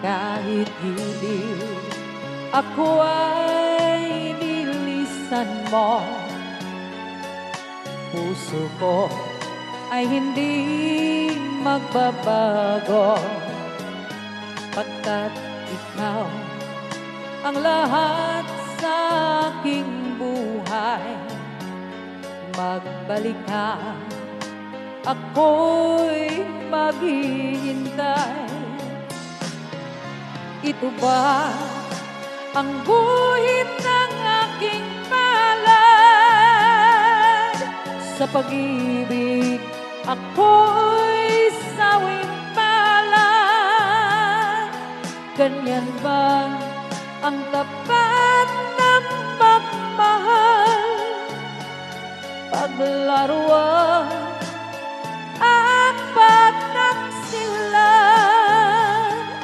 kahit hindi ako ay nilisan mo. Puso ko ay hindi magbabago, pagkat ikaw ang lahat sa aking buhay. Magbalik ka, ako'y maghihintay. Ito ba ang guhit ng aking palad? Sa pag-ibig ako'y sawing palad. Ganyan bang ang tapat ng magmahal? Paglaruan